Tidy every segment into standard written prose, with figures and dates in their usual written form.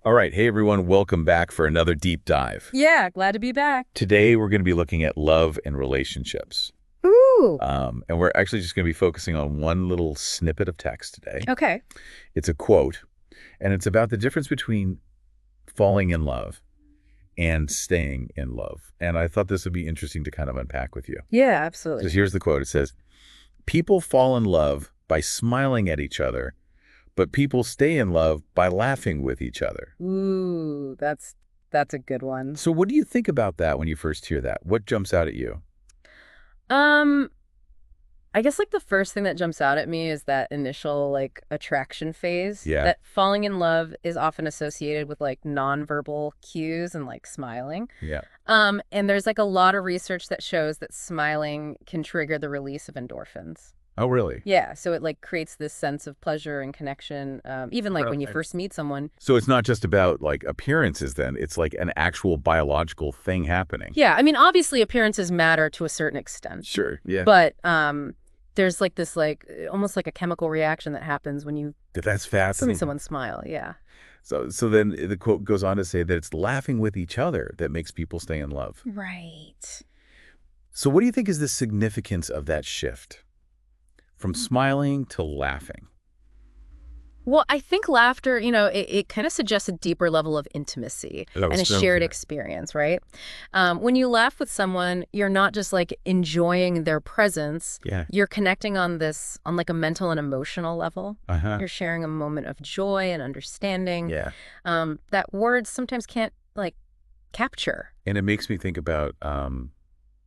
All right. Hey, everyone. Welcome back for another deep dive. Yeah, glad to be back. Today, we're going to be looking at love and relationships. Ooh. And we're actually just going to be focusing on one little snippet of text today. Okay. It's a quote, and it's about the difference between falling in love and staying in love. And I thought this would be interesting to kind of unpack with you. Yeah, So absolutely. here's the quote. It says, "People fall in love by smiling at each other, but people stay in love by laughing with each other." Ooh, that's a good one. So what do you think about that when you first hear that? What jumps out at you? Um, I guess like the first thing that jumps out at me is that initial like attraction phase. Yeah. That falling in love is often associated with like nonverbal cues and like smiling. Yeah. And there's like a lot of research that shows that smiling can trigger the release of endorphins. Oh, really? Yeah, so it like creates this sense of pleasure and connection. Even like when you Right. first meet someone. So it's not just about like appearances then. It's like an actual biological thing happening. Yeah, I mean, obviously appearances matter to a certain extent. Sure. Yeah. But there's like this like almost like a chemical reaction that happens when you That's see fascinating. someone smile. Yeah. So then the quote goes on to say that it's laughing with each other that makes people stay in love. Right. So what do you think is the significance of that shift from smiling to laughing? Well, I think laughter, it kind of suggests a deeper level of intimacy That and was a so shared good. experience, right? When you laugh with someone, you're not just like enjoying their presence. Yeah. You're connecting on like a mental and emotional level. Uh-huh. You're sharing a moment of joy and understanding. Yeah. That words sometimes can't like capture. And it makes me think about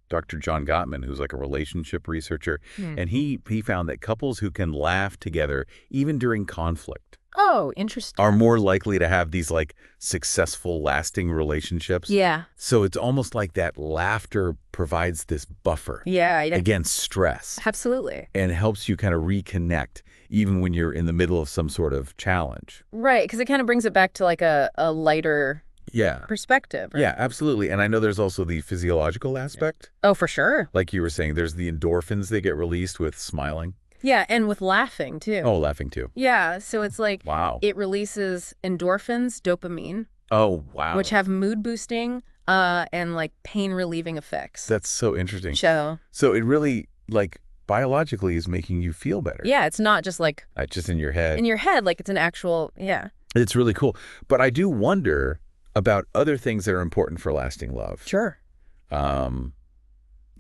Dr. John Gottman, who's like a relationship researcher, Hmm. and he found that couples who can laugh together, even during conflict, Oh, interesting. are more likely to have these like successful, lasting relationships. Yeah. So it's almost like that laughter provides this buffer Yeah, against stress absolutely. and helps you kind of reconnect even when you're in the middle of some sort of challenge. Right, because it kind of brings it back to like a lighter Yeah. perspective. Right? Yeah, absolutely. And I know there's also the physiological aspect. Oh, for sure. Like you were saying, there's the endorphins that get released with smiling. Yeah, and with laughing too. Oh, laughing too. Yeah, so it's like Wow. it releases endorphins, dopamine, Oh, wow. which have mood boosting and like pain relieving effects. That's so interesting. So, So it really, like, biologically is making you feel better. yeah, it's not just like Not just in your head. in your head, like it's an actual, yeah. It's really cool. But I do wonder about other things that are important for lasting love. Sure. Um,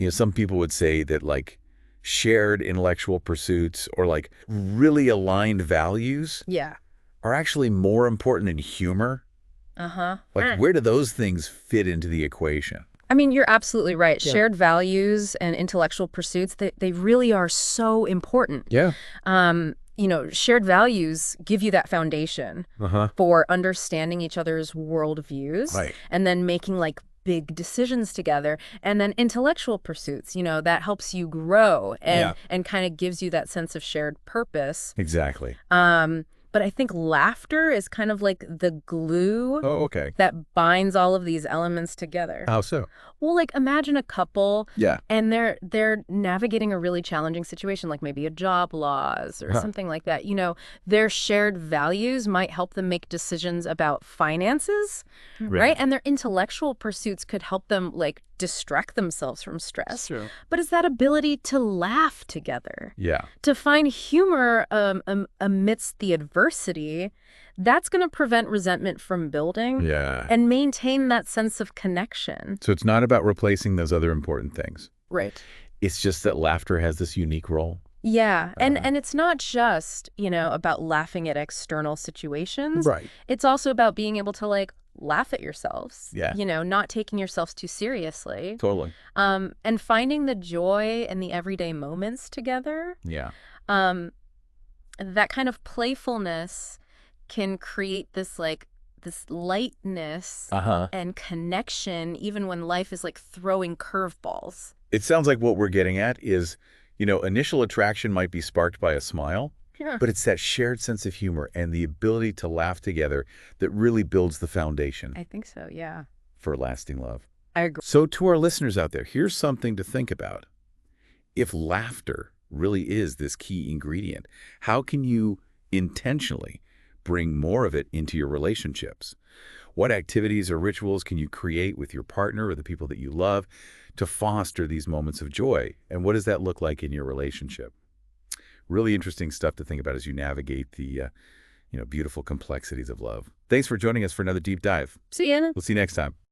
some people would say that like shared intellectual pursuits or like really aligned values Yeah. are actually more important than humor. Uh-huh. Like, where do those things fit into the equation? I mean, you're absolutely right. Yeah. Shared values and intellectual pursuits, they really are so important. Yeah. Shared values give you that foundation Uh-huh. for understanding each other's worldviews Right. and then making like big decisions together. And then intellectual pursuits, that helps you grow Yeah. and kind of gives you that sense of shared purpose. Exactly. But I think laughter is kind of like the glue Oh, okay. that binds all of these elements together. How so? Well, like imagine a couple Yeah. and they're navigating a really challenging situation, like maybe a job loss or Huh. something like that. Their shared values might help them make decisions about finances, right? And their intellectual pursuits could help them like distract themselves from stress. True. But it's that ability to laugh together, Yeah. to find humor amidst the adversity, that's going to prevent resentment from building Yeah. and maintain that sense of connection. So it's not about replacing those other important things. Right. It's just that laughter has this unique role. Yeah. And it's not just, about laughing at external situations. Right. It's also about being able to like laugh at yourselves. Yeah. Not taking yourselves too seriously. Totally. And finding the joy in the everyday moments together. Yeah. That kind of playfulness can create this lightness Uh-huh. and connection even when life is like throwing curveballs. It sounds like what we're getting at is, initial attraction might be sparked by a smile, Yeah. but it's that shared sense of humor and the ability to laugh together that really builds the foundation I think so, yeah. for lasting love. I agree. So to our listeners out there, here's something to think about. If laughter really is this key ingredient, how can you intentionally bring more of it into your relationships? What activities or rituals can you create with your partner or the people that you love to foster these moments of joy? And what does that look like in your relationship? Really interesting stuff to think about as you navigate the beautiful complexities of love. Thanks for joining us for another deep dive. See you. We'll see you next time.